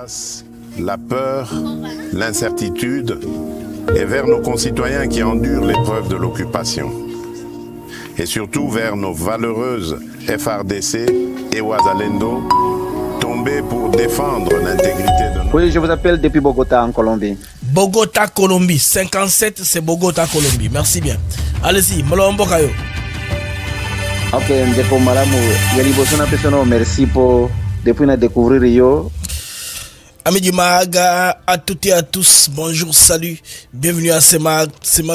l'angoisse, la peur, l'incertitude et vers nos concitoyens qui endurent l'épreuve de l'occupation. Et surtout vers nos valeureuses FRDC et Ouazalendo, tombées pour défendre l'intégrité de nos... Oui, je vous appelle depuis Bogota, en Colombie. Bogota, Colombie. 57, c'est Bogota, Colombie. Merci bien. Allez-y, Malombo Kayo. Ok, depuis Malamu, Yalibosona Pesono, merci pour depuis nous découvrir yo. Amis du Mahaga, à toutes et à tous, bonjour, salut, bienvenue à CEMAG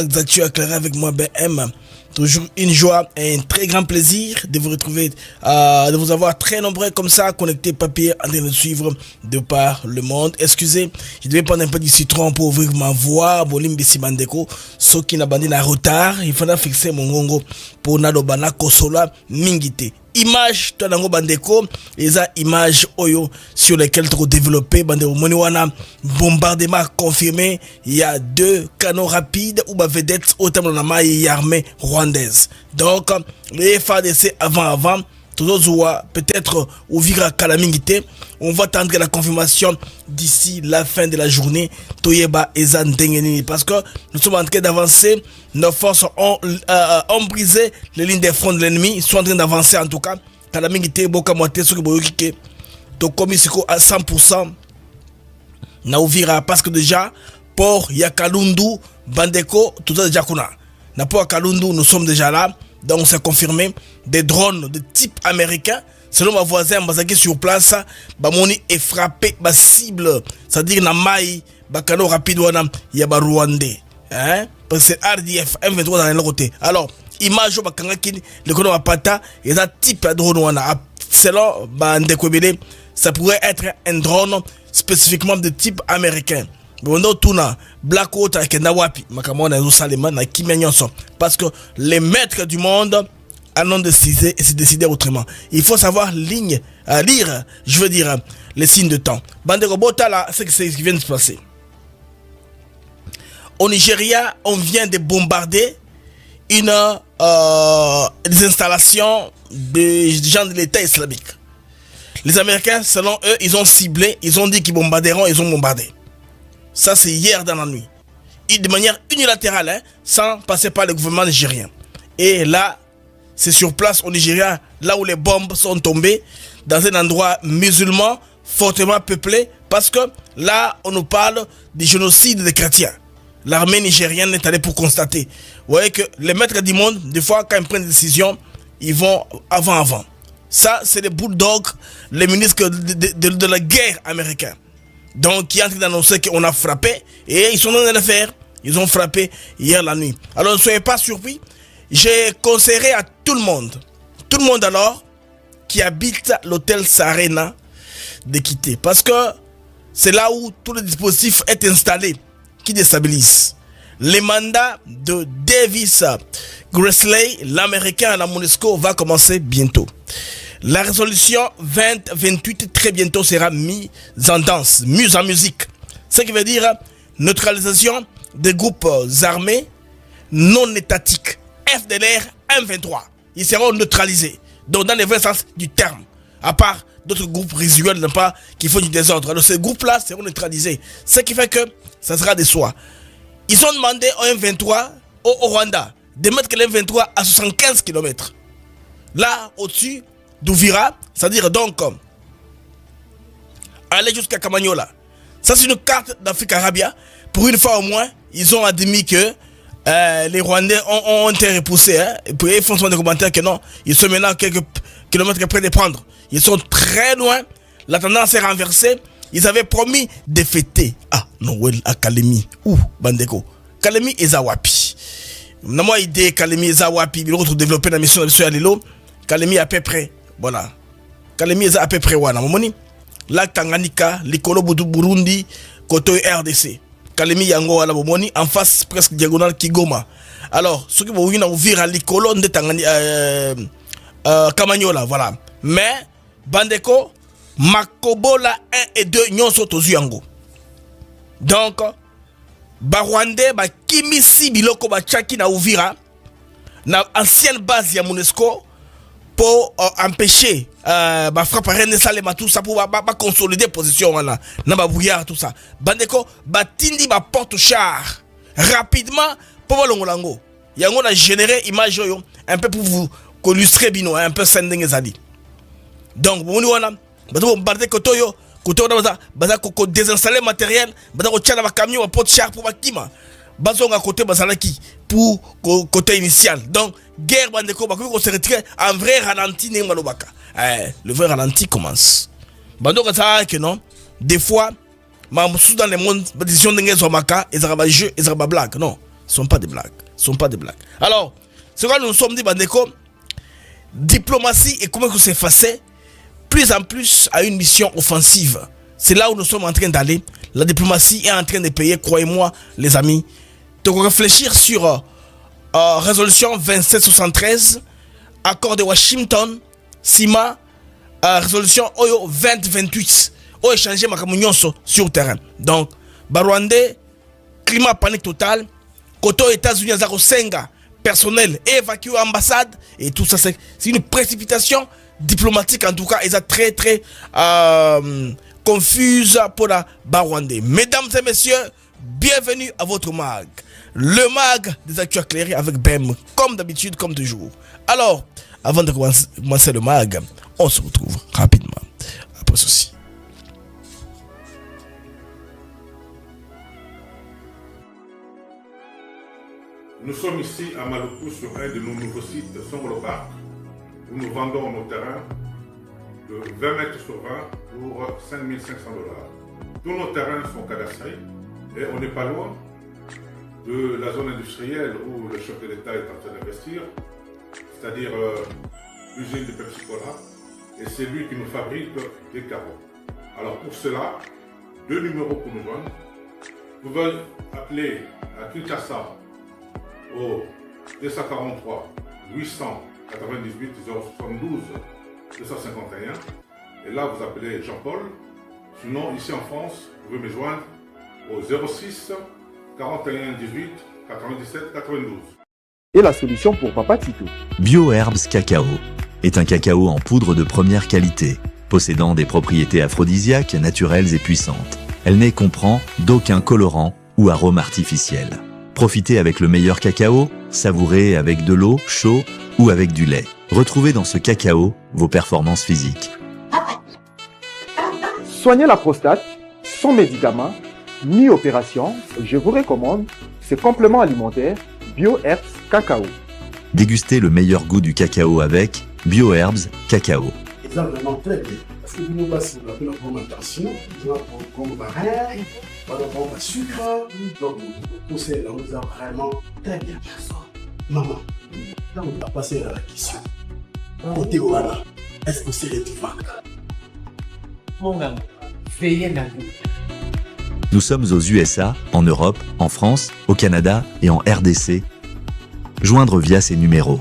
d'actu éclairé avec moi BM. Toujours une joie et un très grand plaisir de vous retrouver, de vous avoir très nombreux comme ça, connectés papier, en train de suivre de par le monde. Excusez, je devais prendre un peu du citron pour ouvrir ma voix, Bolim Bessimandeko, ceux qui n'abandonnent en retard, il faudra fixer mon gongo pour Nadobana Kosola Mingite. Image to nango bandeko eza image oyo sur lesquelles trop développé bandeko moniwana bombardement confirmé. Il y a 2 canons rapides ou vedettes au terme de la maille armée rwandaise. Donc les FARDC avant toujours peut-être ouvrir à Kalamingite. On va attendre la confirmation d'ici la fin de la journée. Toyeba Ezan Dengeni, parce que nous sommes en train d'avancer. Nos forces ont brisé les lignes de front de l'ennemi. Ils sont en train d'avancer en tout cas. Kalamingite, Boka Moite, ce que vous voyez, Tokomi Siko à 100%. Na ouvira parce que déjà, Port Yakalundu, Bandeko, tout ça déjà qu'on a. Na Port Yakalundu, nous sommes déjà là. Donc c'est confirmé. Des drones de type américain. Selon ma voisin, Bazaki sur place, Bamoni est frappé, ba cible. C'est-à-dire na maï, ba canon rapide wana, yaba Rwandais. Hein? Parce que c'est RDF, M23 dans le côté. Alors, image ba kangaki, le kono apata, et ça type de drone wana. Selon ba Ndekwebele, ça pourrait être un drone spécifiquement de type américain. Bondo tuna Black Hawk avec Nawapi, makamona zo salema na kimenyoso. Parce que les maîtres du monde en ont décidé et c'est décidé autrement. Il faut savoir lire, je veux dire, les signes de temps. Bandeko Bota là, c'est ce qui vient de se passer. Au Nigeria, on vient de bombarder des installations des gens de l'État islamique. Les Américains, selon eux, ils ont ciblé, ils ont dit qu'ils bombarderont, ils ont bombardé. Ça, c'est hier dans la nuit. Et de manière unilatérale, hein, sans passer par le gouvernement nigérien. Et là, c'est sur place au Nigeria, là où les bombes sont tombées, dans un endroit musulman, fortement peuplé, parce que là, on nous parle du génocide des chrétiens. L'armée nigérienne est allée pour constater. Vous voyez que les maîtres du monde, des fois, quand ils prennent des décisions, ils vont avant. Ça, c'est les bulldogs, les ministres de la guerre américains. Donc, qui est en train d'annoncer qu'on a frappé, et ils sont en train de le faire. Ils ont frappé hier la nuit. Alors, ne soyez pas surpris. J'ai conseillé à tout le monde alors, qui habite l'hôtel Sarena, de quitter. Parce que c'est là où tout le dispositif est installé, qui déstabilise. Les mandats de Davis Grassley, l'américain à la MONUSCO, va commencer bientôt. La résolution 2028 très bientôt sera mise en danse, mise en musique. Ce qui veut dire neutralisation des groupes armés non étatiques. FDLR, M23. Ils seront neutralisés. Donc dans les vrais sens du terme. À part d'autres groupes résiduels qui font du désordre. Alors ces groupes-là seront neutralisés. Ce qui fait que ça sera des soins. Ils ont demandé au M23, au Rwanda, de mettre le M23 à 75 km. Là, au-dessus d'Ouvira, c'est-à-dire donc aller jusqu'à Kamanyola. Ça, c'est une carte d'Afrique arabe. Pour une fois au moins, ils ont admis que les Rwandais ont été repoussés. Hein, et puis ils font souvent des commentaires que non, ils sont maintenant quelques kilomètres près de prendre. Ils sont très loin. La tendance est renversée. Ils avaient promis de fêter Noël à Kalemi. Ou Bandeko. Kalemi et Zawapi. Moi, idée Kalemi et Zawapi. Ils ont développé la mission de M. Alilo. Kalemi à peu près. Voilà. Kalemi est à peu près. Voilà. La Tanganyika, l'Ikolo Burundi, Koto RDC. Kalemi Yango à la Bomoni, en face presque diagonale Kigoma. Alors, ceux qui vont ouvrir à l'Ikolo de Kamanyola, voilà. Mais, Bandeko, Makobola 1 et 2, Nyon Sotozu Yango. Donc, Barwande, Kimisi Biloko, Chaki na ouvira, na ancienne base ya MONUSCO, pour empêcher frappe René Salema tout ça pour consolider position wana na ba bouillard tout ça bandeko batindi ba porte char rapidement pour longolango yango na générer image yo un peu pour vous illustrer bino un peu sending ezali donc boni wana bato bombarder kotoyo baza ko désinstaller matériel baza ko tchana ba camion ba porte char pour bakima bazonga côté bazalaki pour côté initial donc guerre bandeko bakoki ko se retirer en vrai ralenti ne malobaka le vrai ralenti commence bandeko ça que non des fois sous dans le monde décision de ngezomaka ezaba jeu ezaba blague non ce sont pas des blagues alors c'est quoi nous sommes dit bandeko diplomatie et comment que c'est facile plus en plus à une mission offensive. C'est là où nous sommes en train d'aller. La diplomatie est en train de payer, croyez-moi, les amis. Donc, réfléchir sur résolution 2773, accord de Washington, CIMA, résolution Oyo 2028. Oyo échanger ma communion sur le terrain. Donc, Barwandais, climat panique total. Koto États-Unis, Zaro Senga, personnel, évacué ambassade. Et tout ça, c'est une précipitation diplomatique en tout cas, ils sont très très confuse pour la Barwandais. Mesdames et messieurs, bienvenue à votre mag. Le mag des actus éclairés avec BEM, comme d'habitude, comme toujours. Alors, avant de commencer le mag, on se retrouve rapidement après ceci. Nous sommes ici à Maluku sur un de nos nouveaux sites, Songolo Park, où nous vendons nos terrains de 20 mètres sur 20 pour 5 500 $. Tous nos terrains sont cadastrés et on n'est pas loin de la zone industrielle où le chef de l'État est en train d'investir, c'est-à-dire l'usine de Pepsi Cola, et c'est lui qui nous fabrique des carreaux. Alors pour cela, 2 numéros pour nous joindre. Vous pouvez appeler à Kinshasa au 243 898 072 251 et là vous appelez Jean-Paul. Sinon ici en France vous pouvez me joindre au 06 41 18 97 92. Et la solution pour Papa Tito. BioHerbs Cacao est un cacao en poudre de première qualité, possédant des propriétés aphrodisiaques, naturelles et puissantes. Elle ne comprend d'aucun colorant ou arôme artificiel. Profitez avec le meilleur cacao, savourez avec de l'eau, chaud ou avec du lait. Retrouvez dans ce cacao vos performances physiques. Soignez la prostate sans médicaments ni opération. Je vous recommande ce complément alimentaire BioHerbs Cacao. Dégustez le meilleur goût du cacao avec BioHerbs Cacao. C'est vraiment très bien. Parce que nous passons la pleine augmentation, nous avons comme barrière, nous avons le sucre, donc tout ça, nous avons vraiment très bien. Maman, là on va passer à la question. Côté Ouana, est-ce que c'est les vaincre? Mon amour, veillez dans vous. Nous sommes aux USA, en Europe, en France, au Canada et en RDC. Joindre via ces numéros.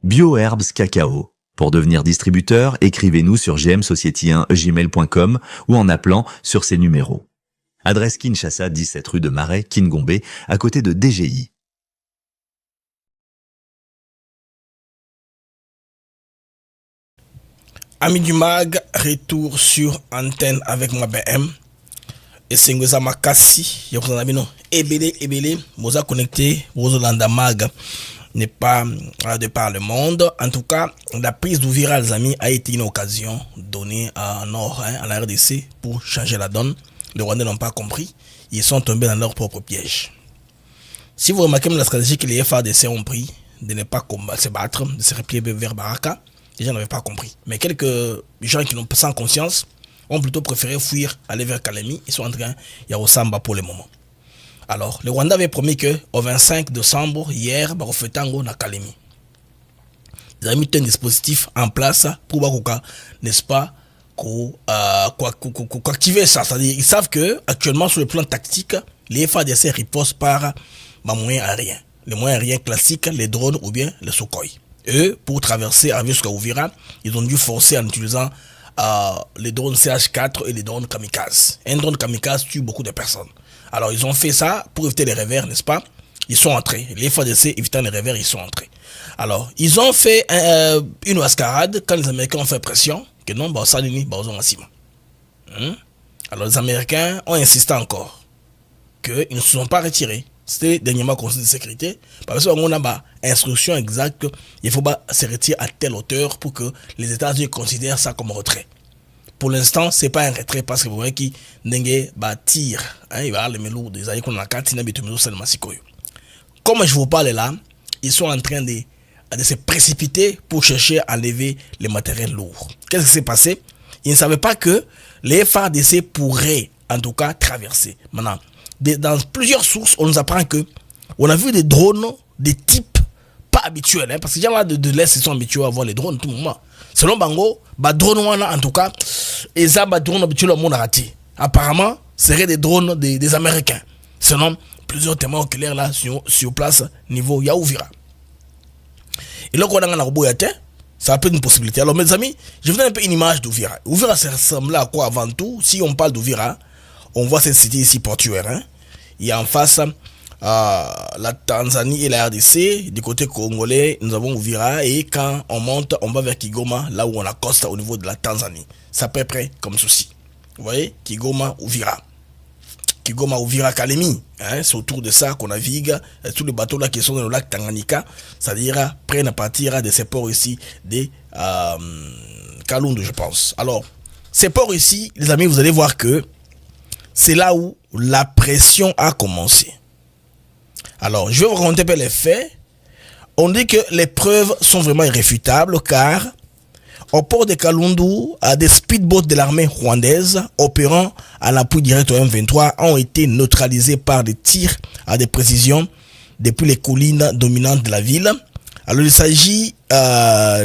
BioHerbs Cacao. Pour devenir distributeur, écrivez-nous sur gmsociety1gmail.com ou en appelant sur ces numéros. Adresse Kinshasa, 17 rue de Marais, Kingombe, à côté de DGI. Amis du mag, retour sur antenne avec moi BM. Et c'est Ngoza Makassi, il y a un Ebele, Moza connecté, Rosolanda Mag n'est pas de par le monde. En tout cas, la prise d'Ouvira, les amis, a été une occasion donnée à Nord, à la RDC, pour changer la donne. Les Rwandais n'ont pas compris. Ils sont tombés dans leur propre piège. Si vous remarquez la stratégie que les FARDC ont pris, de ne pas se battre, de se replier vers Baraka, les gens n'avaient pas compris. Mais quelques gens qui n'ont pas sans conscience ont plutôt préféré fuir, aller vers Kalemi. Ils sont en train, il y a Osamba pour le moment. Alors, le Rwanda avait promis que au 25 décembre, hier, il y a un Kalemi. Ils ont mis un dispositif en place pour n'est-ce pas, activer ça. C'est-à-dire, ils savent que actuellement, sur le plan tactique, les FARDC ripostent par moyens aériens. Les moyens aériens classiques, les drones ou bien les Sukhoi. Eux, pour traverser jusqu'à Ouvira, ils ont dû forcer en utilisant les drones CH4 et les drones kamikazes. Un drone kamikaze tue beaucoup de personnes. Alors ils ont fait ça pour éviter les revers, n'est-ce pas? Ils sont entrés. Les FARDC évitant les revers, ils sont entrés. Alors ils ont fait une mascarade quand les Américains ont fait pression que non, bah Salini, bah on Alors les Américains ont insisté encore qu'ils ne se sont pas retirés. C'était dernièrement Conseil de sécurité. Parce qu'on a une instruction exacte qu'il faut se retirer à telle hauteur pour que les États-Unis considèrent ça comme un retrait. Pour l'instant, ce n'est pas un retrait parce que vous voyez qu'il tire. Il va y avoir les mélos des années qu'on a quand il y. Comme je vous parle là, ils sont en train de se précipiter pour chercher à enlever les matériels lourds. Qu'est-ce qui s'est passé? Ils ne savaient pas que les FARDC pourraient en tout cas traverser. Maintenant, dans plusieurs sources, on nous apprend que on a vu des drones de type pas habituel, parce que les gens de l'Est ils sont habitués à voir les drones tout le moment. Selon Bango, drone en tout cas, et ça, drone habituel au monde raté. Apparemment, ce seraient des drones des Américains. Selon plusieurs témoins oculaires là sur place niveau Yaouvira. Et là, quand on a un arboyate, ça peut être une possibilité. Alors mes amis, je vous donne un peu une image d'Ouvira. Ouvira, ça ressemble à quoi avant tout? Si on parle d'Ouvira, on voit cette cité ici portuaire. Il y a en face la Tanzanie et la RDC. Du côté congolais, nous avons Ouvira. Et quand on monte, on va vers Kigoma, là où on accoste au niveau de la Tanzanie. C'est à peu près comme ceci. Vous voyez, Kigoma, Ouvira. Kigoma, Ouvira, Kalemi. C'est autour de ça qu'on navigue. Tous les bateaux là qui sont dans le lac Tanganyika, c'est-à-dire prennent à partir de ces ports ici, des Kalundu, je pense. Alors, ces ports ici, les amis, vous allez voir que c'est là où la pression a commencé. Alors, je vais vous raconter un peu les faits. On dit que les preuves sont vraiment irréfutables car au port de Kalundu, des speedboats de l'armée rwandaise opérant à l'appui direct au M23 ont été neutralisés par des tirs à des précisions depuis les collines dominantes de la ville. Alors il s'agit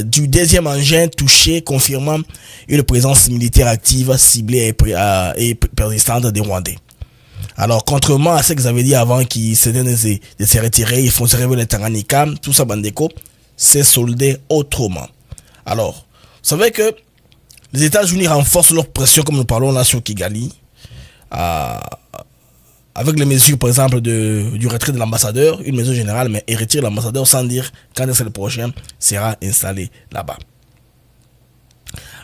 du deuxième engin touché, confirmant une présence militaire active, ciblée et persistante des Rwandais. Alors contrairement à ce que vous avez dit avant, qui s'étaient de se retirer, ils font se révéler les Tanganyika, tout ça bandeko, c'est soldé autrement. Alors, vous savez que les États-Unis renforcent leur pression, comme nous parlons là sur Kigali, avec les mesures, par exemple, du retrait de l'ambassadeur, une mesure générale, mais ils retirent l'ambassadeur sans dire quand est-ce que le prochain sera installé là-bas.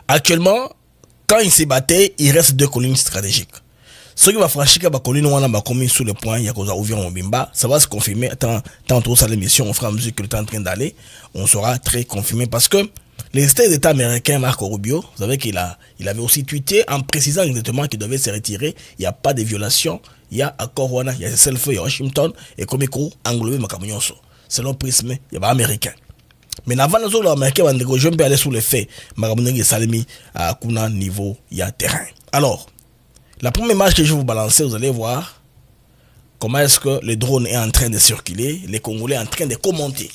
Actuellement, quand ils se battaient, il reste 2 collines stratégiques. Ce qui va franchir la colline, on a commis sous le point, il y a qu'on a ouvert un bimba, ça va se confirmer. Tant ça l'émission, on fera à mesure que le temps est en train d'aller, on sera très confirmé parce que les États américains, Marco Rubio, vous savez il avait aussi tweeté en précisant exactement qu'il devait se retirer. Il n'y a pas de violation. Il y a accord Wana, il y a self-feu, il y a Washington, et comme il englobé Makamunyoso. Selon Prisme, il y a pas américain. Mais avant les autres américains, je vais aller sous les faits. Makamunyoso Salimi à Kuna niveau, il y a terrain. Alors, la première image que je vais vous balancer, vous allez voir comment est-ce que le drone est en train de circuler, les Congolais en train de commenter.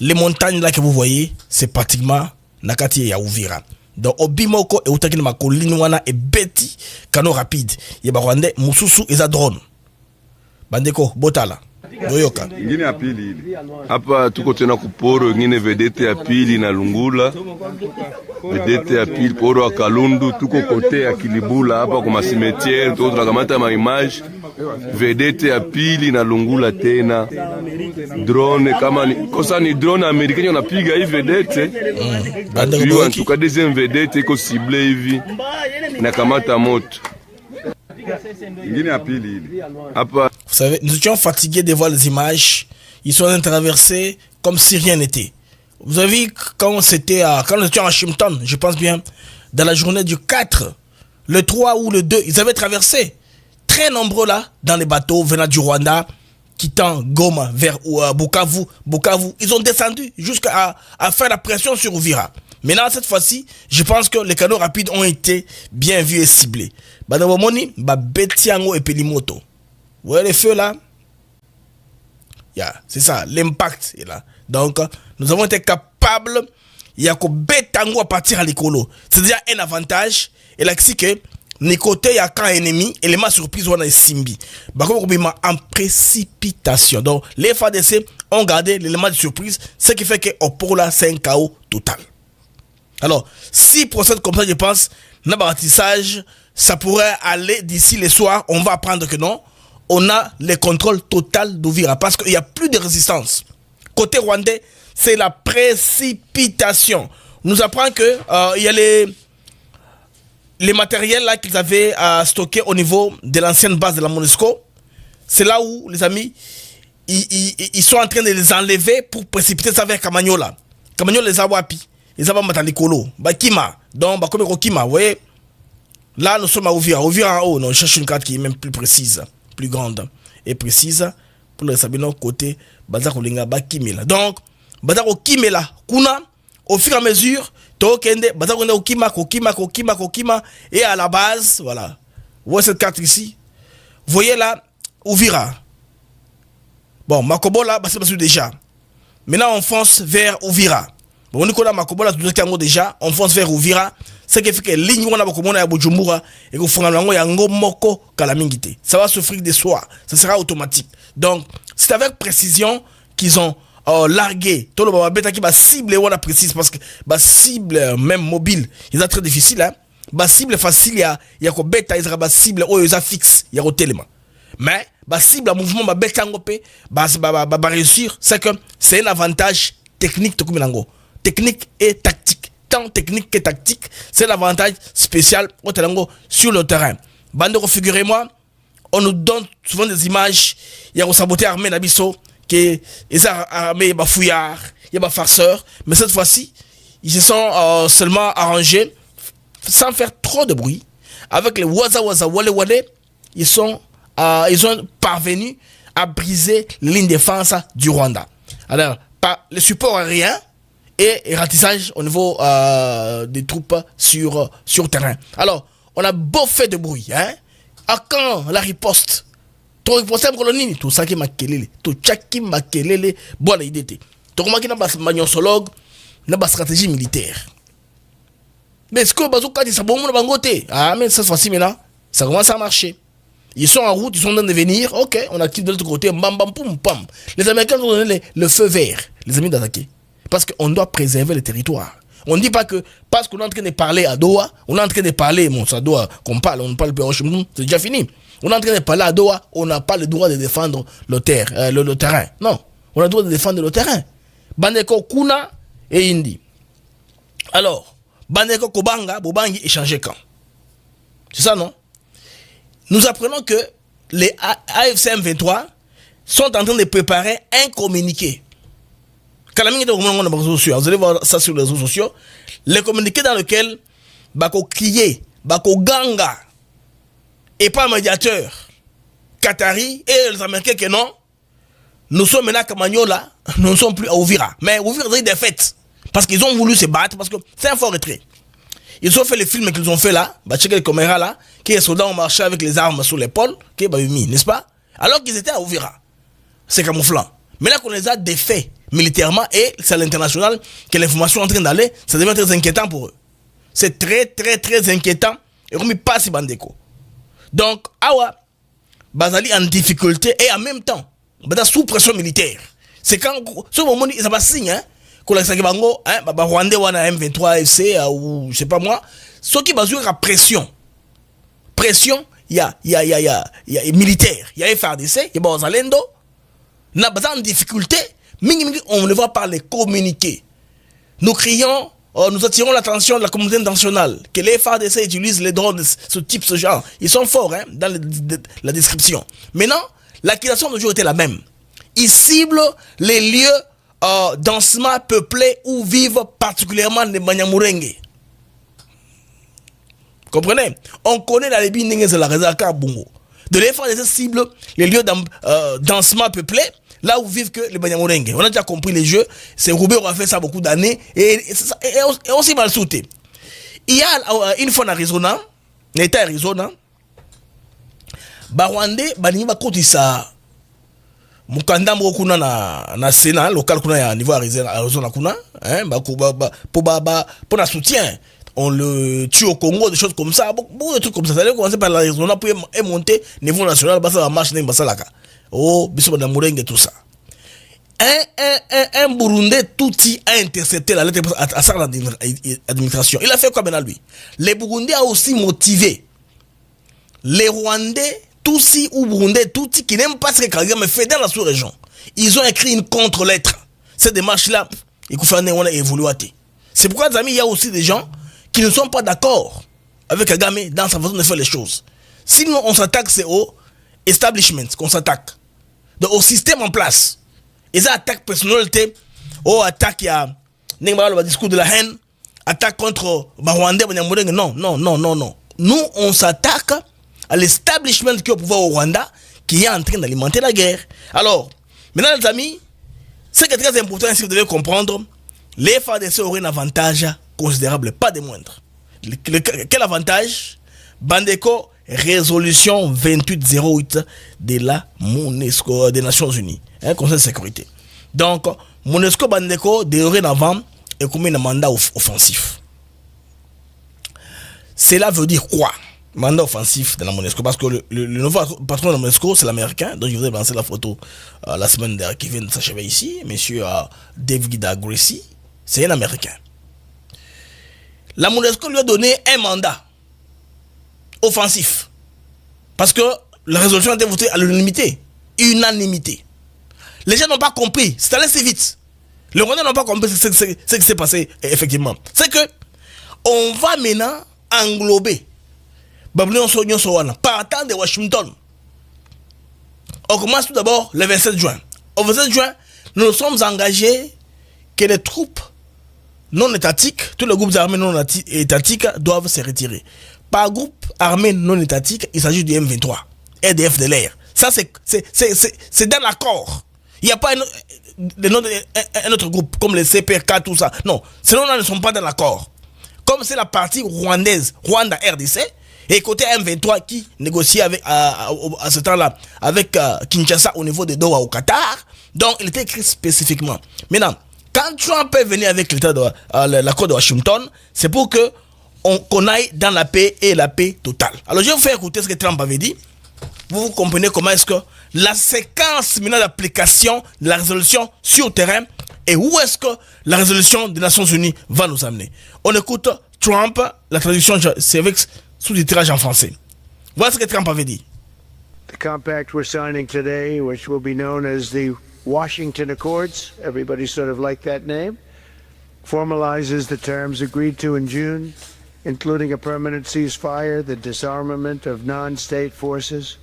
Les montagnes là que vous voyez, c'est pratiquement Nakati ya Uvira. Donc Obimoko et Utakini makolini wana et beti kano rapide. Yeba Rwanda mususu eza drone. Bandeko botala. Doyoka. Ngine ya pili. Hapa tuko tena kuporo ngine vedete ya pili na Lungula. Vedete ya pili poro wa Kalundu tuko kote ya Kilibula hapa kwa cimetière tuko tunakamata ma image. Vedete ya pili na Lungula tena. Drone kama ni kosa ni drone américaine unapiga hivi vedete. Bandeko en tout cas deuxième vedete iko ciblé hivi na kamata moto. Vous savez, nous étions fatigués de voir les images. Ils sont en train de traverser comme si rien n'était. Vous avez vu quand nous étions à Washington, je pense bien, dans la journée du 4, le 3 ou le 2, ils avaient traversé. Très nombreux là, dans les bateaux venant du Rwanda, quittant Goma vers Bukavu. Ils ont descendu jusqu'à faire la pression sur Uvira. Maintenant, cette fois-ci, je pense que les canaux rapides ont été bien vus et ciblés. Badabomoni, Betiango et Pelimoto. Vous voyez les feux là? C'est ça, l'impact est là. Donc, nous avons été capables, il y a que Betango à partir à l'écolo. C'est-à-dire un avantage. Et là, c'est que, ni côté, il y a qu'un ennemi, élément surprise, on a Simbi. En précipitation. Donc, les FARDC ont gardé l'élément de surprise, ce qui fait que, au pour là, c'est un chaos total. Alors, si procède comme ça, je pense, le bâtissage, ça pourrait aller d'ici les soirs. On va apprendre que non, on a le contrôle total d'Ouvira parce qu'il n'y a plus de résistance. Côté rwandais, c'est la précipitation. On nous apprend que il y a les matériels là qu'ils avaient stockés au niveau de l'ancienne base de la MONUSCO. C'est là où, les amis, ils sont en train de les enlever pour précipiter ça vers Kamanyola. Kamanyola les a wapi. Ils ont Matalikolo, Bakima, donc Bakomeko Kima, vous voyez. Là, nous sommes à Ouvira. Ouvira en haut, on cherche une carte qui est même plus précise, plus grande et précise pour le Sabino côté Bazar Olinga Bakimela. Donc, Bazar Okimela, Kuna, au fur et à mesure, Tokende, Bazar Okima, Kokima, et à la base, voilà. Vous voyez cette carte ici. Vous voyez là, Ouvira. Bon, Makobola, c'est déjà. Maintenant, on fonce vers Ouvira. Bon, on connaît Makobola, déjà, on fonce vers Ouvira. Ce qui fait que ligne on a beaucoup de Bujumbura et que finalement il y a un moko kalamingité. Ça va souffrir de soi, ça sera automatique. Donc c'est avec précision qu'ils ont largué tout le bêta qui va cibler on a précise parce que ba cible même mobile, ils sont très difficile hein. Ba cible facile il y a ko bêta ils ba cible o ils fixe, il y a au téléma. Mais ba cible à mouvement ba bêta ngopé ba réussir, c'est que c'est un avantage technique to kuminango. Technique et tactique. Tant technique que tactique, c'est l'avantage spécial au Telango sur le terrain. Bande figurez-moi, on nous donne souvent des images, il y a un saboté armé d'Abisso, qui est armé, il y a fouillard, il y a farceur, mais cette fois-ci, ils se sont seulement arrangés sans faire trop de bruit. Avec les Waza Wale, ils ont parvenu à briser les lignes de défense du Rwanda. Alors, par le support aérien, et ratissage au niveau des troupes sur terrain. Alors, on a beau fait de bruit, hein? À quand la riposte? Ton riposte colonie, tout ça qui m'a kelele, tout ça qui m'a kelele, bon la idée. Tout comment qui n'a pas manionsologue, n'a pas stratégie militaire. Mais ce que bazooka dit ça bon mon bangoté. Ah mais cette fois-ci maintenant, ça commence à marcher. Ils sont en route, ils sont en train de venir. OK, on active de l'autre côté, bam bam poum pam. Les Américains ont donné le feu vert, les amis d'attaquer. Parce qu'on doit préserver le territoire. On ne dit pas que parce qu'on est en train de parler à Doha, on est en train de parler, bon, ça doit qu'on parle, on parle plus c'est déjà fini. On est en train de parler à Doha, on n'a pas le droit de défendre le terrain. Non, on a le droit de défendre le terrain. Bandeko Kuna et Indi. Alors, Bandeko Kobanga, Bobangi échangé quand? C'est ça, non? Nous apprenons que les AFC M23 sont en train de préparer un communiqué. Vous allez voir ça sur les réseaux sociaux. Les communiqués dans lesquels Bako crier, Bako ganga et pas médiateur Qatari et les Américains que non, nous sommes maintenant à Kamanyola, nous ne sommes plus à Ouvira. Mais Ouvira a eu des fêtes parce qu'ils ont voulu se battre parce que c'est un fort retrait. Ils ont fait les films qu'ils ont fait là, checker les caméras là, qui les soldats ont marché avec les armes sur l'épaule, qui est mis, n'est-ce pas? Alors qu'ils étaient à Ouvira. C'est camouflant. Mais là qu'on les a défaits militairement et c'est à l'international que l'information est en train d'aller, ça devient très inquiétant pour eux. C'est très très très inquiétant et on ne pas si bandeko. Donc, awa, Bazali en difficulté et en même temps, sous pression militaire. C'est quand, ce moment, ils ont signe, hein, qu'on a bango, hein, Rwandais ou M23 FC ou je sais pas moi, ceux qui basent la pression. Pression, il y a militaire, il y a FARDC, il y a Bazalendo. N'a pas en difficulté, on ne va pas les communiquer. Nous crions, nous attirons l'attention de la communauté internationale que les FARDC utilisent les drones de ce type, ce genre. Ils sont forts hein, dans la description. Maintenant, l'accusation de jour était la même. Ils ciblent les lieux densément peuplés où vivent particulièrement les Banyamulenge. Comprenez? On connaît la Libye, c'est la réserve Kabungo. De les FARDC cible les lieux densément peuplés. Là où vivent que les Banyamulenge. On a déjà compris les jeux. C'est Roubaix, on a fait ça beaucoup d'années. Et on s'est mal sauté. Il y a une fois en Arizona, l'État Arizona, Rwandais, Banima Kotisa, Mukanda Mokuna na Sénat, local Kuna à niveau Arizona Kuna, pour la soutien. On le tue au Congo, des choses comme ça, beaucoup de trucs comme ça. Ça allait commencer par l'Arizona pour monter niveau national, ça va marcher dans Basalaka. Oh, Bissot Namureng et tout ça. Un Burundais Tutsi a intercepté la lettre à sa administration. Il a fait quoi maintenant lui? Les Burundais ont aussi motivé les Rwandais Tutsi ou Burundais Tutsi qui n'aiment pas ce que Kagame fait dans la sous-région. Ils ont écrit une contre-lettre. Cette démarche-là, il faut faire un évoluer. C'est pourquoi, les amis, il y a aussi des gens qui ne sont pas d'accord avec Kagame dans sa façon de faire les choses. Sinon, on s'attaque, c'est au establishment qu'on s'attaque. Donc, au système en place. Et ça, attaque personnalité, ou attaque, il y a le discours de la haine, attaque contre Rwandais, non. Nous, on s'attaque à l'establishment qui est au pouvoir au Rwanda, qui est en train d'alimenter la guerre. Alors, maintenant, les amis, ce qui est très important, si vous devez comprendre, les FARDC auraient un avantage considérable, pas des moindres. Quel avantage? Bandeko, résolution 2808 de la MONUSCO des Nations Unies, Conseil de sécurité. Donc, MONUSCO Bandeko, dorénavant, est commis un mandat offensif. Cela veut dire quoi? Mandat offensif de la MONUSCO, parce que le nouveau patron de la MONUSCO, c'est l'américain, donc je vous ai lancé la photo la semaine dernière qui vient de s'achever ici, monsieur David Agresti, c'est un américain. La MONUSCO lui a donné un mandat offensif, parce que la résolution a été votée à l'unanimité, Les gens n'ont pas compris, c'est allé si vite. Les Rwandais n'ont pas compris ce qui s'est passé, effectivement. C'est que on va maintenant englober partant de Washington. On commence tout d'abord le 27 juin. Au 27 juin, nous nous sommes engagés que les troupes non étatiques, tous les groupes armés non étatiques doivent se retirer. Par groupe armé non étatique, il s'agit du M23 et des FDLR. Ça, c'est dans l'accord. Il n'y a pas un autre groupe comme les CPK, tout ça. Non, ces noms-là ne sont pas dans l'accord. Comme c'est la partie rwandaise, Rwanda RDC, et côté M23 qui négocie à ce temps-là avec Kinshasa au niveau de Doha au Qatar, donc il était écrit spécifiquement. Maintenant, quand Trump est venu avec l'accord de Washington, c'est pour que qu'on aille dans la paix et la paix totale. Alors je vais vous faire écouter ce que Trump avait dit. Vous comprenez comment est-ce que la séquence maintenant d'application de la résolution sur terrain et où est-ce que la résolution des Nations Unies va nous amener. On écoute Trump, la traduction c'est avec sous-titrage en français. Voilà ce que Trump avait dit. The compact we're signing today, which will be known as the Washington Accords, everybody sort of liked that name, formalizes the terms agreed to in June, including a permanent ceasefire, the disarmament of non-state forces,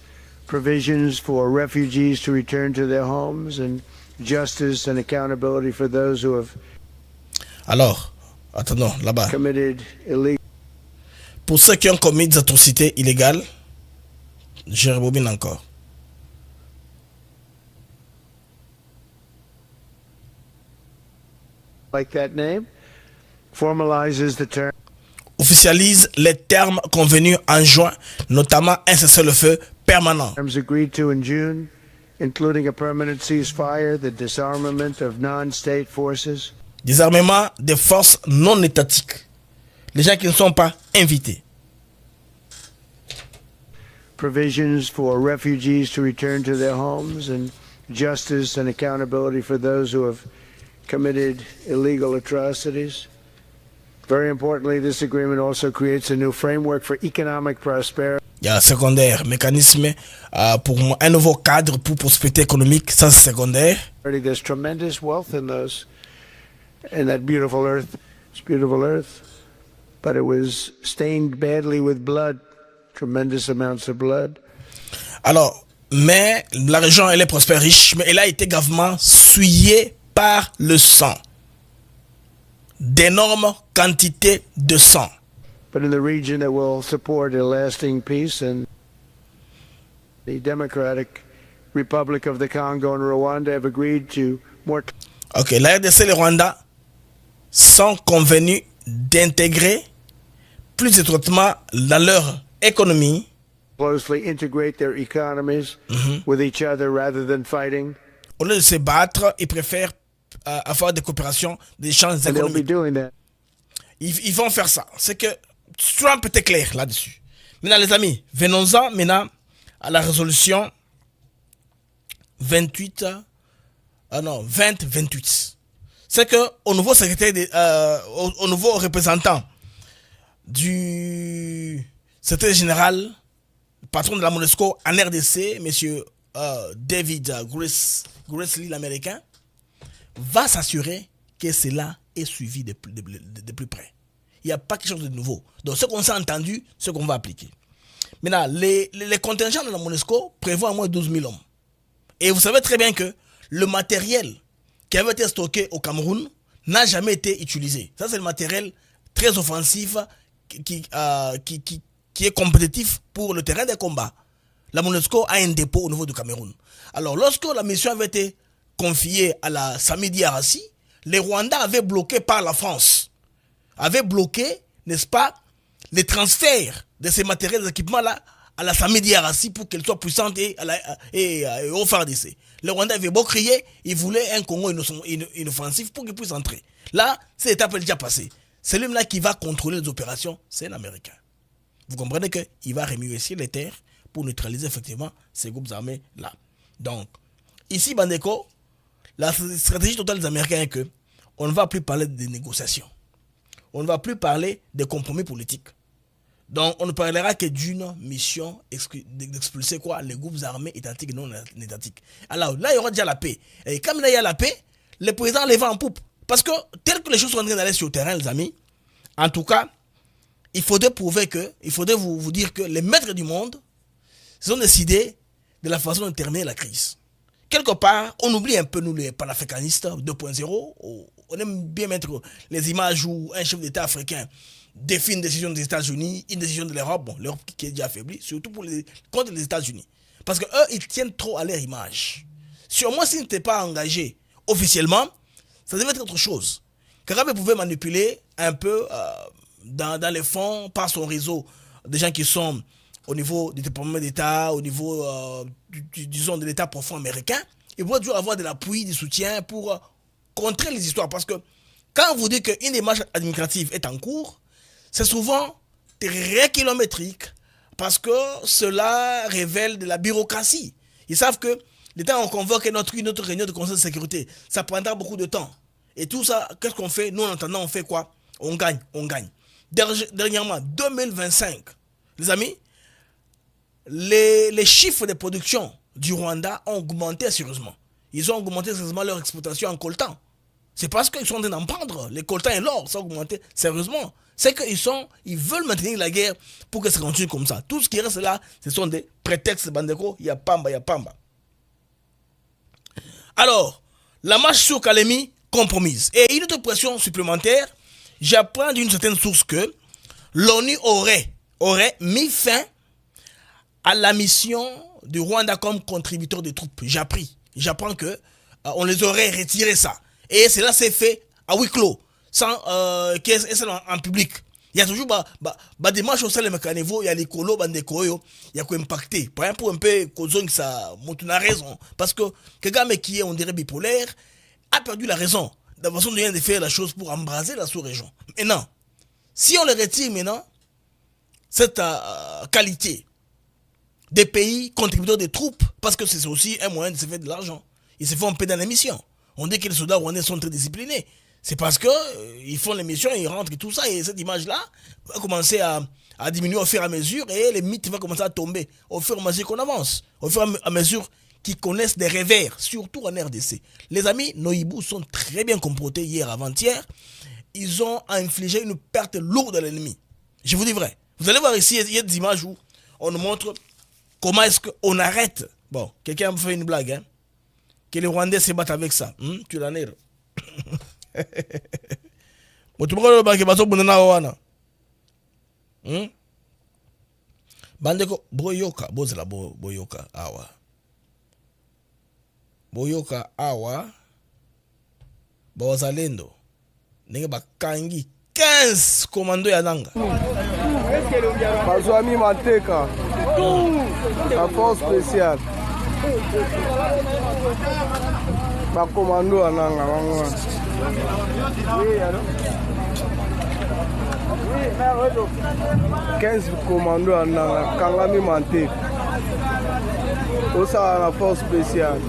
provisions for refugees to return to their homes, and justice and accountability for those who have committed illegal. Pour ceux qui ont commis des atrocités illégales, je rebobine encore. Like that name, formalizes the term. Officialise les termes convenus en juin, notamment un cessez-le-feu permanent. Terms agreed to in June, including a permanent ceasefire, the disarmament of non-state forces. Désarmement des forces non étatiques. Les gens qui ne sont pas invités. Provisions for refugees to return to their homes and justice and accountability for those who have committed illegal atrocities. Very importantly, this agreement also creates a new framework for economic prosperity. Il y a un secondaire, mécanisme pour un nouveau cadre pour prospérité économique, ça c'est secondaire. There's tremendous wealth in that beautiful earth. It's beautiful earth, but it was stained badly with blood, tremendous amounts of blood. Alors, mais la région elle est prospère, riche, mais elle a été gravement souillée par le sang. D'énormes quantités de sang. But in the region that will support a lasting peace, and the Democratic Republic of the Congo and Rwanda have agreed to more. Ok, la RDC et le Rwanda sont convenus d'intégrer plus étroitement dans leur économie. Closely integrate their economies with each other rather than fighting. Au lieu de se battre, ils préfèrent avoir des coopérations, des échanges économiques. Ils vont faire ça. C'est que Trump était clair là-dessus. Maintenant, les amis, venons-en maintenant à la résolution 28 non, 2028. C'est que au nouveau secrétaire, au nouveau représentant du secrétaire général, patron de la MONUSCO en RDC, monsieur David Gressly, l'américain, va s'assurer que cela est suivi de plus près. Il n'y a pas quelque chose de nouveau. Donc ce qu'on s'est entendu, ce qu'on va appliquer. Maintenant, les contingents de la MONUSCO prévoient au moins 12 000 hommes. Et vous savez très bien que le matériel qui avait été stocké au Cameroun n'a jamais été utilisé. Ça, c'est le matériel très offensif qui est compétitif pour le terrain des combats. La MONUSCO a un dépôt au niveau du Cameroun. Alors, lorsque la mission avait été confiée à la Samidi Arassi, les Rwandais avaient bloqué par la France, avaient bloqué, n'est-ce pas, les transferts de ces matériels, des équipements-là à la Samidi Arassi pour qu'elle soit puissante et au FARDC. Les Rwandais avaient beau crier, ils voulaient un Congo inoffensif pour qu'ils puissent entrer. Là, cette étape est déjà passée. C'est lui-là qui va contrôler les opérations, c'est l'Américain. Vous comprenez qu'il va remuer sur les terres pour neutraliser effectivement ces groupes armés-là. Donc, ici, Bandeko, la stratégie totale des Américains est que on ne va plus parler de négociations. On ne va plus parler de compromis politiques. Donc, on ne parlera que d'une mission d'expulser quoi? Les groupes armés étatiques et non étatiques. Alors, là, il y aura déjà la paix. Et comme là, il y a la paix, le président les va en poupe. Parce que, tel que les choses sont en train d'aller sur le terrain, les amis, en tout cas, il faudrait prouver que, il faudrait vous dire que les maîtres du monde se sont décidés de la façon de terminer la crise. Quelque part, on oublie un peu, nous, les panafricanistes 2.0. On aime bien mettre les images où un chef d'État africain défie une décision des États-Unis, une décision de l'Europe, bon, l'Europe qui est déjà affaiblie, surtout contre les États-Unis. Parce qu'eux, ils tiennent trop à leur image. Sur moi, s'ils n'étaient pas engagés officiellement, ça devait être autre chose. Kagame pouvait manipuler un peu dans les fonds, par son réseau, des gens qui sont au niveau du département d'État, au niveau, disons, de l'État profond américain. Il pouvait toujours avoir de l'appui, du soutien pour contrer les histoires. Parce que quand vous dites qu'une démarche administrative est en cours, c'est souvent très kilométrique parce que cela révèle de la bureaucratie. Ils savent que le temps où on convoque une autre réunion de conseil de sécurité, ça prendra beaucoup de temps. Et tout ça, qu'est-ce qu'on fait? Nous, en attendant, on fait quoi? On gagne. Dernièrement, 2025, les amis, les chiffres de production du Rwanda ont augmenté sérieusement. Ils ont augmenté sérieusement leur exportation en coltan. C'est parce qu'ils sont en train d'en prendre. Les coltans et l'or, ça a augmenté sérieusement. C'est qu'ils veulent maintenir la guerre pour que ça continue comme ça. Tout ce qui reste là, ce sont des prétextes Bandeko. Il y a Pamba. Alors, la marche sur Kalemi compromise. Et une autre pression supplémentaire, j'apprends d'une certaine source que l'ONU aurait mis fin à la mission du Rwanda comme contributeur de troupes. J'apprends que on les aurait retiré ça. Et cela s'est fait à huis clos, sans en public. Il y a toujours des marches au sein de mécanismes, il y a les colos, il y a quoi impacté. Par exemple, un peu, ça monte la raison. Parce que Kagame, qui est, on dirait, bipolaire, a perdu la raison. La façon de faire la chose pour embraser la sous-région. Maintenant, si on le retire maintenant, cette qualité des pays contributeurs des troupes, parce que c'est aussi un moyen de se faire de l'argent. Ils se font un peu dans les missions. On dit que les soldats rwandais sont très disciplinés. C'est parce que ils font les missions, ils rentrent et tout ça, et cette image-là va commencer à diminuer au fur et à mesure, et les mythes vont commencer à tomber au fur et à mesure qu'on avance, au fur et à mesure qu'ils connaissent des revers, surtout en RDC. Les amis, nos hiboux sont très bien comportés hier, avant-hier. Ils ont infligé une perte lourde à l'ennemi. Je vous dis vrai. Vous allez voir ici, il y a des images où on nous montre comment est-ce qu'on arrête. Bon, quelqu'un me fait une blague, hein. Que les Rwandais se battent avec ça. Tu l'en es. Bandeko, boyoka, bozela boyoka, awa. Boyoka, awa. Bozalendo. Nenge bakangi 15 commando ya nanga. Bazwami Mateka. La force spéciale. Ba commando ya nanga bango. 15 commando ya nanga kangami Mateka. Osa la force spéciale.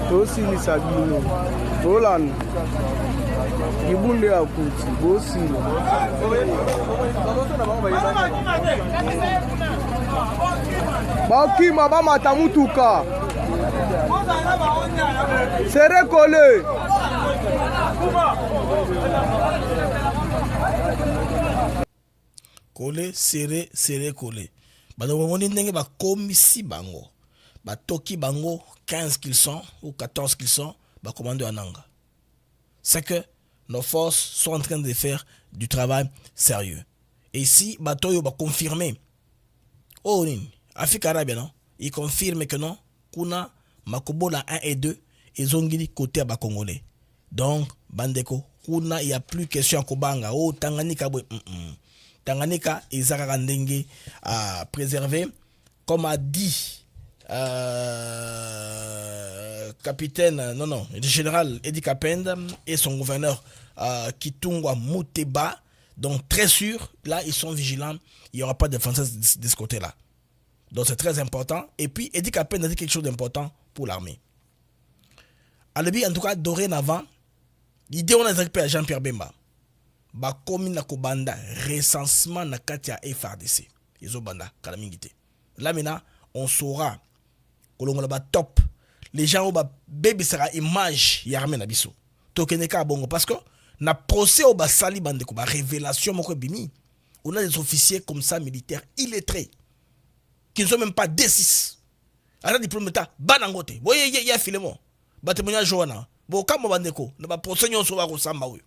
tosilisa bino tolanda libunde ya kuti bosila bakima bamata mutuka serekole kole serré collé bazomoni ndenge bakomisi bango batoki bango 15 qu'ils sont ou 14 qu'ils sont bakomando ananga. C'est que nos forces sont en train de faire du travail sérieux. Et ici batoyo ba confirmer oh nini Afrique arabe non, il confirme que non kuna makobola 1 et 2 ils ont gini côté ba congolais. Donc bandeko kuna il y a plus question kobanga oh Tanganyika boy Tanganyika ezaka ndenge à préserver comme a dit capitaine le général Edi Kapenda et son gouverneur Kitungwa Muteba. Donc très sûr là ils sont vigilants, il n'y aura pas de Français de ce côté là, donc c'est très important. Et puis Edi Kapenda a dit quelque chose d'important pour l'armée Alobi en tout cas dorénavant l'idée on a récupéré Jean-Pierre Bemba bakomi na kobanda recensement na kati ya FRDC ezobanda kala mingite. Là maintenant on saura kolongola ba top les gens ba baby sera image ya armée na biso tokeneka bongo parce que na procès au basali bande ko ba révélation moko bimi on a des officiers comme ça militaires illettrés qui ne sont même pas D6 ara diplôme ta banangote boye ya filemo ba témoignage joana bo kamo bande ko na ba procès nyonso ba ko samba we.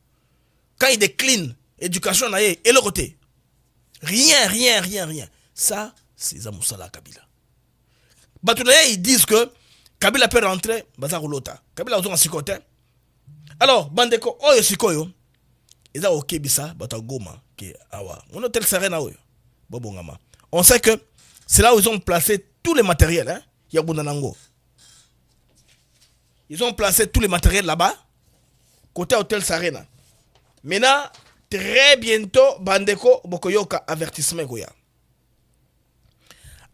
Quand il décline éducation na et le côté rien ça c'est Zamoussala Kabila. Batunaye ils disent que Kabila peut rentrer baza kolota Kabila ozo sikote. Alors bandeko oyo sikoyo eza OK bisa bata goma ke awa mon hôtel Serena oyo bobongama. On sait que c'est là où ils ont placé tous les matériels hein ya bunanango. Ils ont placé tous les matériels là-bas côté hôtel Serena. Maintenant, très bientôt, bandeko bokoyoka avertissement koya.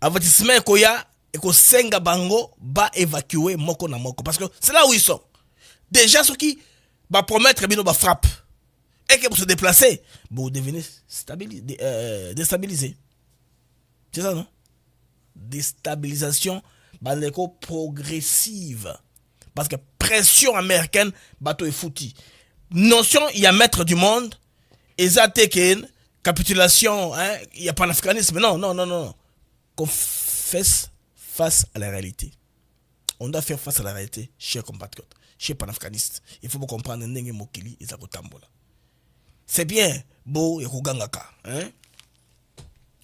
Avertissement koya et ko senga bango ba évacuer moko na moko parce que c'est là où ils sont. Déjà ceux qui va promettre bino ba frappe et que pour se déplacer, vous devenez déstabilisé. C'est ça non? Déstabilisation bandeko progressive parce que pression américaine bateau est foutu. Notion, il y a maître du monde, Ezateken, capitulation, hein, il y a panafricanisme. Non. Qu'on fasse face à la réalité. On doit faire face à la réalité, chers compatriotes, chers panafricanistes. Il faut comprendre Ndenge Mokili et Zakotambola. C'est bien, beau et Kogangaka. Hein?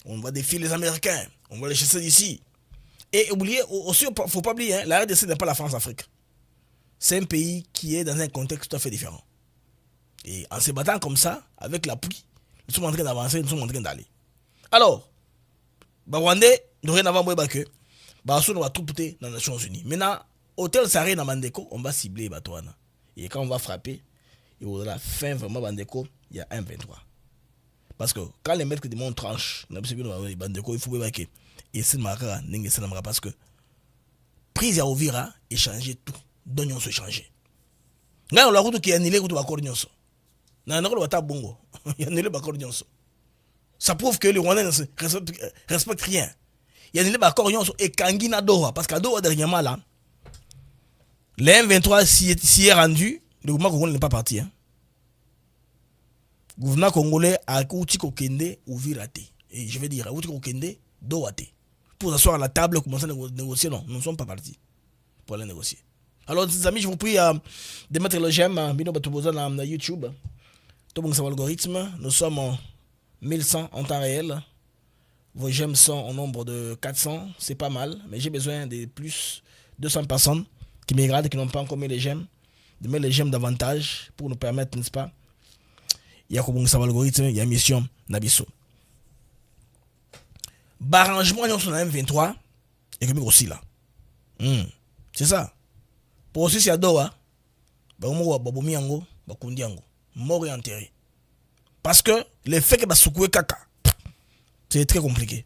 On va défier les Américains, on va les chasser d'ici. Et oubliez, aussi, il ne faut pas oublier, hein, la RDC n'est pas la France-Afrique. C'est un pays qui est dans un contexte tout à fait différent. Et en se battant comme ça, avec la pluie, nous sommes en train d'avancer, nous sommes en train d'aller. Alors, Rwandais, nous rien avant que on va tout péter dans les Nations Unies. Maintenant, hôtel Saré dans Mandeko, on va cibler Batouana. Et quand on va frapper, et au la fin vraiment Bandeko, il y a 1,23. Parce que quand les maîtres du monde tranchent, Bandeko, il faut que et c'est marrant, parce que prise à Ovira, échanger tout, donnons se changer. Là, on a route qui est annulée, route bakor nyonso. Na na ko bongo. Il y a annulé bakor nyonso. Ça prouve que les Rwandais ne respectent rien. Il y a annulé bakor nyonso et Kangina Doha parce qu'à Doha dernièrement là, le M23 s'y est rendu, le gouvernement congolais n'est pas parti hein. Le gouvernement congolais a outi kokende ou virate. Et je vais dire outi kokende Doha te. Pour s'asseoir à la table commencer à négocier non, nous ne sommes pas partis pour aller négocier. Alors, les amis, je vous prie de mettre le j'aime sur YouTube. Tout bon, c'est l'algorithme. Nous sommes en 1100 en temps réel. Vos j'aime sont en nombre de 400. C'est pas mal. Mais j'ai besoin de plus 200 personnes qui me regardent et qui n'ont pas encore mis les j'aime. De mettre les j'aime davantage pour nous permettre, n'est-ce pas? Il y a comme ça l'algorithme, il y a mission Nabiso. Barrangement, nous sommes en M23 et que aussi là. C'est ça. Pour aussi, c'est à Doha, mort et enterré. Parce que le fait que Basoukou Kaka, c'est très compliqué.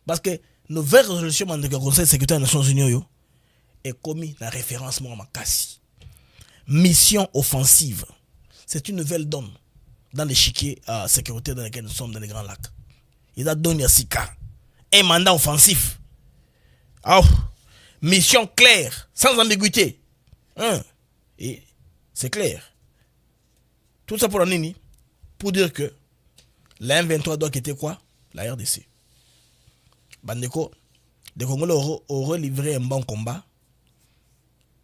Parce que nos vraies résolutions du Conseil de sécurité des Nations Unies, est commis la référence Makassi. Mission offensive. C'est une nouvelle donne dans l'échiquier sécuritaire dans lequel nous sommes dans les Grands Lacs. Il a donné à Sika un mandat offensif. Oh, mission claire, sans ambiguïté. Et c'est clair. Tout ça pour la Nini, pour dire que la M23 doit quitter quoi? La RDC. Bandeko, les Congolais auraient livré un bon combat,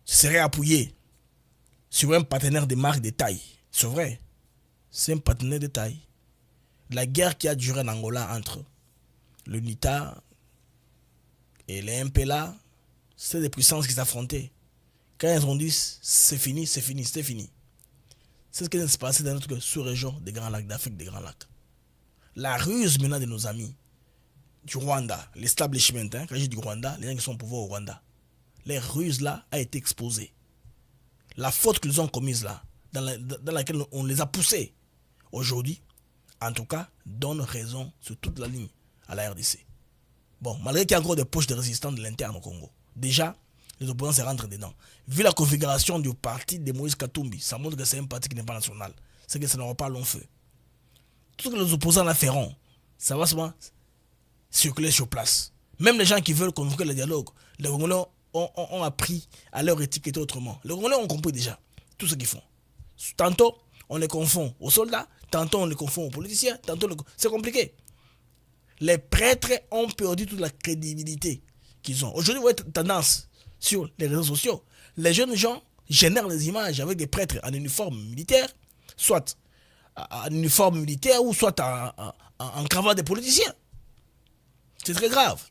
seraient appuyés sur un partenaire de marque de taille. C'est vrai, c'est un partenaire de taille. La guerre qui a duré en Angola entre l'UNITA et les MPLA, c'est des puissances qui s'affrontaient. Quand ils ont dit c'est fini, c'est fini, c'est fini. C'est ce qui s'est passé dans notre sous-région des Grands Lacs, d'Afrique des Grands Lacs. La ruse maintenant de nos amis du Rwanda, l'establishment, quand je dis du Rwanda, les gens qui sont au pouvoir au Rwanda, les ruses là a été exposée. La faute qu'ils ont commise là, dans laquelle on les a poussés, aujourd'hui, en tout cas, donne raison sur toute la ligne à la RDC. Bon, malgré qu'il y a encore des poches de résistance de l'interne au Congo, déjà, les opposants se rentrent dedans. Vu la configuration du parti de Moïse Katumbi, ça montre que c'est un parti qui n'est pas national. C'est que ça n'aura pas long feu. Tout ce que les opposants la feront, ça va seulement circuler sur place. Même les gens qui veulent convoquer le dialogue, les Congolais ont appris à leur étiqueter autrement. Les Congolais ont compris déjà tout ce qu'ils font. Tantôt, on les confond aux soldats, tantôt on les confond aux politiciens, tantôt c'est compliqué. Les prêtres ont perdu toute la crédibilité qu'ils ont. Aujourd'hui, vous voyez tendance sur les réseaux sociaux. Les jeunes gens génèrent des images avec des prêtres en uniforme militaire, soit en uniforme militaire ou soit en cravate des politiciens. C'est très grave.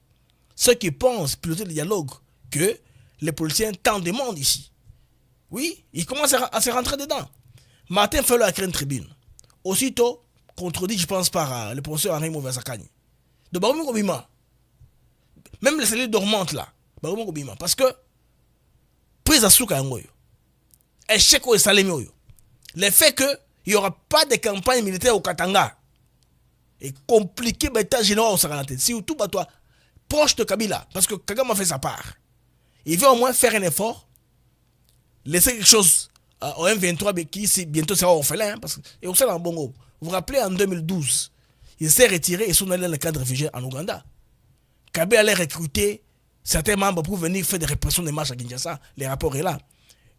Ceux qui pensent piloter le dialogue que les politiciens t'en demandent ici. Oui, ils commencent à se rentrer dedans. Martin Fayulu a créé une tribune. Aussitôt, contredit, je pense, par le professeur Henri Mouvezakani. De Baroumi Kobima. Même les cellules dormantes là. Baroumi Kobima. Parce que, prise à souka yangoyo. Échec au Salemioyo. Le fait qu'il n'y aura pas de campagne militaire au Katanga est compliqué, mais t'as général au Saranate. Si tout bat toi, proche de Kabila, parce que Kagame a fait sa part. Il veut au moins faire un effort, laisser quelque chose au M23 qui bientôt sera orphelin, parce que, et aussi en Bongo. Vous vous rappelez, en 2012, il s'est retiré et sont allés dans le cadre réfugié en Ouganda. Kabila allait recruter certains membres pour venir faire des répressions des marches à Kinshasa. Les rapports sont là.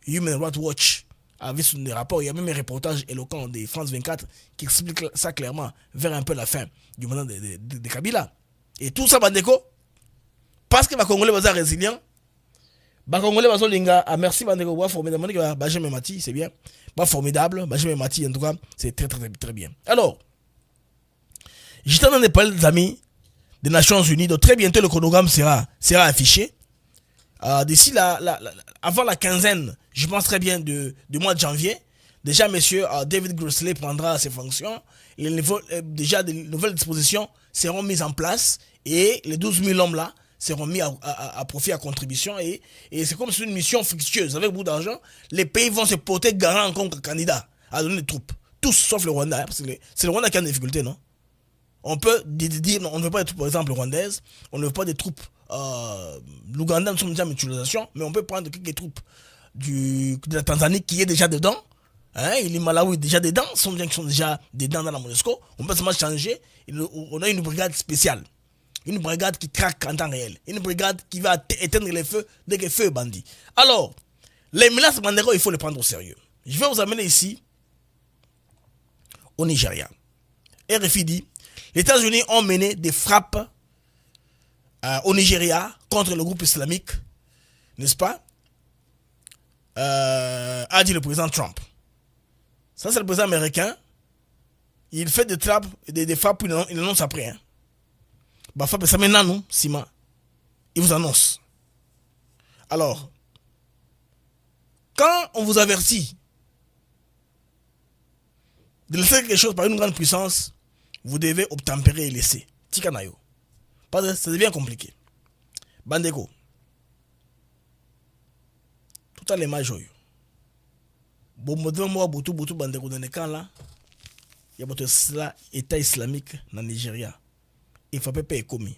Human Rights Watch a vu sur des rapports. Il y a même un reportage éloquent de France 24 qui explique ça clairement vers un peu la fin du mandat de Kabila. Et tout ça, Bandeko, parce que les Congolais sont résilients, les Congolais sont linga. Merci Bandeko, formidable. Benjamin Mati, c'est bien. Formidable. Benjamin Mati, en tout cas, c'est très, très, très bien. Alors, j'étais en train de parler des amis des Nations Unies. Donc, très bientôt, le chronogramme sera affiché. D'ici avant la quinzaine, je pense très bien du mois de janvier, déjà monsieur David Grossley prendra ses fonctions. Et déjà de nouvelles dispositions seront mises en place et les 12 000 hommes là seront mis à profit, à contribution, et c'est comme si une mission fictieuse avec beaucoup d'argent. Les pays vont se porter garant en tant que candidat à donner des troupes, tous sauf le Rwanda, hein, parce que c'est le Rwanda qui a des difficultés, non? On peut dire, on ne veut pas des troupes, par exemple, rwandaises, on ne veut pas des troupes. L'Ouganda, nous sommes déjà en mutualisation, mais on peut prendre quelques troupes de la Tanzanie qui est déjà dedans. Hein, et les Malawi déjà dedans, sont des gens qui sont déjà dedans dans la MONUSCO. On peut seulement changer. On a une brigade spéciale. Une brigade qui craque en temps réel. Une brigade qui va éteindre les feux dès que le feu est bandit. Alors, les menaces Bandeko, il faut les prendre au sérieux. Je vais vous amener ici, au Nigeria. RFI dit, les États-Unis ont mené des frappes au Nigeria contre le groupe islamique, n'est-ce pas? A dit le président Trump. Ça, c'est le président américain. Il fait des frappes, il annonce après. Hein. Bah, ça maintenant, nous, Sima. Il vous annonce. Alors, quand on vous avertit de laisser quelque chose par une grande puissance, vous devez obtempérer et laisser. Tikanayo. Parce que ça devient compliqué. Bandeko. Tout à l'image. Bon, moi, Boutou, Bandeko, dans les camps là, il y a cela, État islamique dans le Nigeria. Il faut pas payer commis.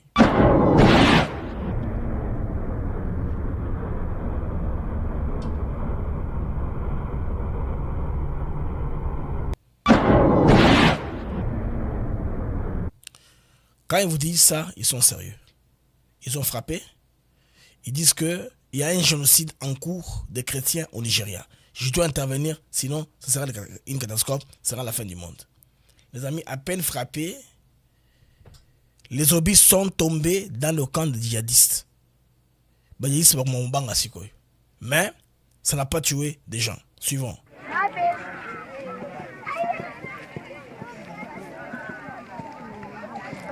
Quand ils vous disent ça, ils sont sérieux. Ils ont frappé. Ils disent qu'il y a un génocide en cours des chrétiens au Nigeria. Je dois intervenir, sinon ce sera une catastrophe, ce sera la fin du monde. Les amis, à peine frappés, les obis sont tombés dans le camp des djihadistes. Mais ça n'a pas tué des gens. Suivant.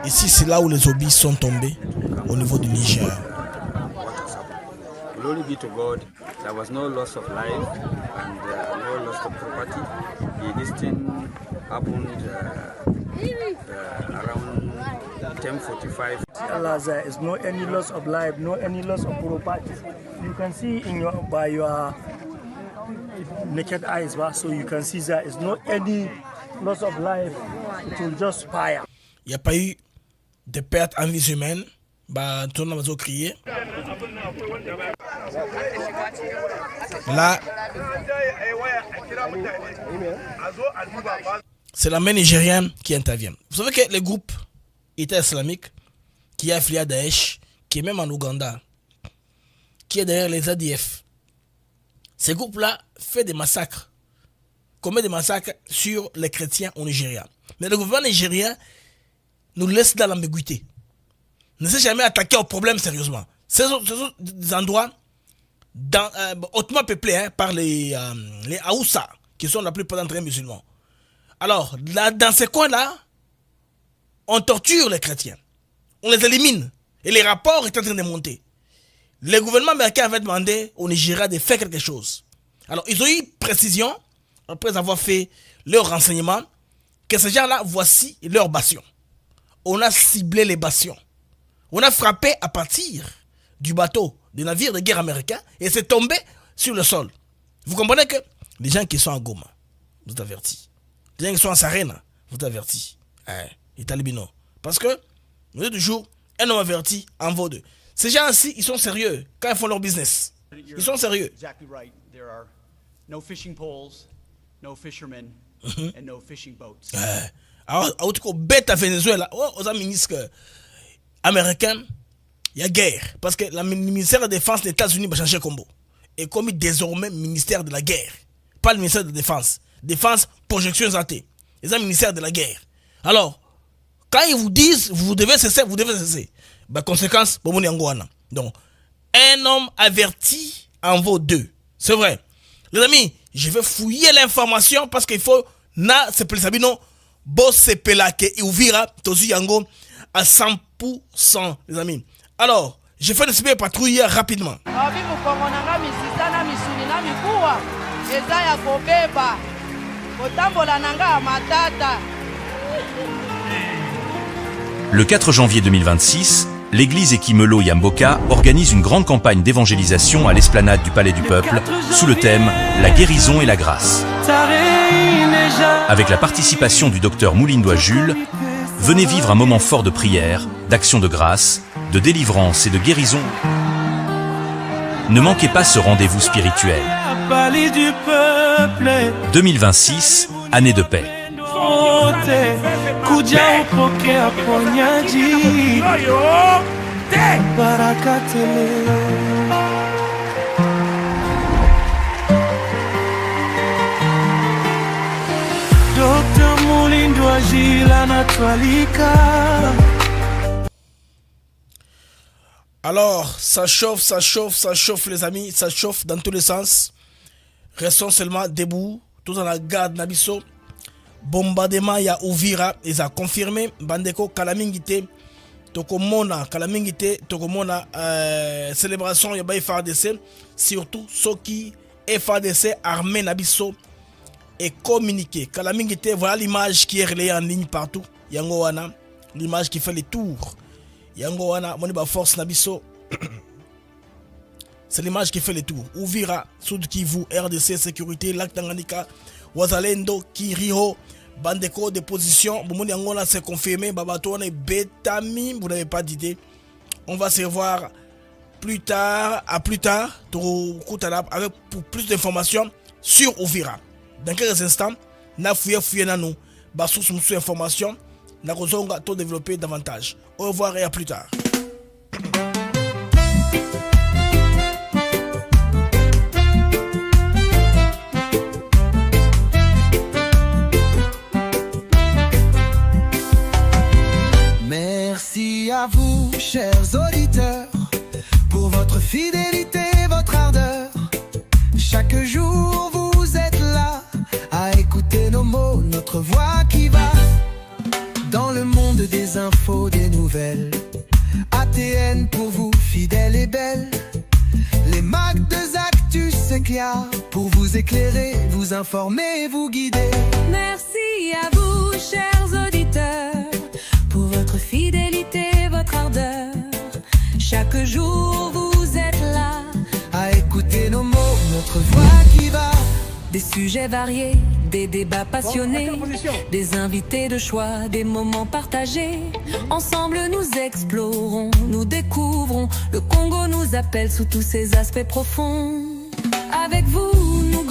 Ici, c'est là où les obis sont tombés au niveau du Niger. Glory be to God, there was no loss of life and no loss of property. This thing happened around 10:45. Allah, there is no any loss of life, no any loss of property. You can see by your naked eyes, so you can see there is no any loss of life. It will just fire. Il n'y a pas eu de pertes en vie humaine. Tout le monde a crié. Là, c'est l'armée nigérienne qui intervient. Vous savez que les groupes État islamique qui est affilié à Daesh, qui est même en Ouganda, qui est derrière les ADF, ces groupes-là font des massacres, commettent des massacres sur les chrétiens au Nigeria. Mais le gouvernement nigérien nous laisse dans l'ambiguïté. Ne s'est jamais attaqué au problème sérieusement. Ce sont des endroits hautement peuplés par les Haoussa, qui sont la plupart d'entre eux musulmans. Alors, là, dans ces coins-là, on torture les chrétiens. On les élimine. Et les rapports étaient en train de monter. Le gouvernement américain avait demandé au Nigeria de faire quelque chose. Alors, ils ont eu précision, après avoir fait leur renseignement, que ces gens-là, voici leur bastion. On a ciblé les bastions. On a frappé à partir du bateau, des navires de guerre américains, et c'est tombé sur le sol. Vous comprenez que les gens qui sont à Goma, vous êtes avertis. Les gens qui sont à Sarena, vous êtes avertis. Et Talibino. Parce que, vous êtes toujours un homme averti en vaut deux. Ces gens-ci, ils sont sérieux quand ils font leur business. Ils sont sérieux. Exactly right. There are no fishing poles, no fishermen, and no fishing boats. Alors, en tout cas, bête à Venezuela, aux ministres américains, il y a guerre. Parce que le ministère de la Défense des États-Unis va changer combo. Et comme désormais ministère de la guerre. Pas le ministère de la Défense. Défense, projection santé. Les ministères de la guerre. Alors, quand ils vous disent, vous devez cesser, vous devez cesser. Conséquence, donc, un homme averti en vaut deux. C'est vrai. Les amis, je vais fouiller l'information parce qu'il faut, c'est plus sabino, bosse pelake et ouvira, tozu yango, à 100%, les amis. Alors, je fais une super patrouille rapidement. Le 4 janvier 2026, l'église Ekimelo Yamboka organise une grande campagne d'évangélisation à l'esplanade du Palais du Peuple sous le thème « La guérison et la grâce ». Avec la participation du docteur Moulindois Jules, venez vivre un moment fort de prière, d'action de grâce, de délivrance et de guérison. Ne manquez pas ce rendez-vous spirituel. 2026, année de paix. Dr. Moulindois Jules anatualika. Alors, ça chauffe les amis, ça chauffe dans tous les sens. Restons seulement debout, tout dans la garde Nabiso. Bombardement ya Uvira, ils ont confirmé. Bandeko Kalamingite, Tokomona, célébration ya FARDC, surtout ceux qui FARDC armée Nabiso et communiqué. Kalamingite, voilà l'image qui est relayée en ligne partout. Yangowana, l'image qui fait les tours. Yangowana, Moniba Force Nabiso. C'est l'image qui fait les tours. Uvira, Sud Kivu, RDC, sécurité, Lac Tanganyika, Wazalendo, Kiriho, Bandeko, déposition. Boumoni Angola, c'est confirmé. Babato, on est Betami, vous n'avez pas d'idée. On va se voir plus tard, avec pour plus d'informations sur Uvira. Dans quelques instants, na fouillé nanou, basous information. nakozonga to développer davantage. Au revoir et à plus tard. Merci à vous, chers auditeurs, pour votre fidélité, votre ardeur. Chaque jour vous êtes là à écouter nos mots, notre voix qui va dans le monde des infos, des nouvelles. ATN pour vous, fidèle et belle. Les Mac de Actus, c'est clair, pour vous éclairer, vous informer et vous guider. Merci à vous, chers auditeurs, pour votre fidélité, votre ardeur. Chaque jour vous êtes là à écouter nos mots, notre voix qui va. Des sujets variés, des débats passionnés, des invités de choix, des moments partagés. Ensemble nous explorons, nous découvrons. Le Congo nous appelle sous tous ses aspects profonds. Avec vous, nous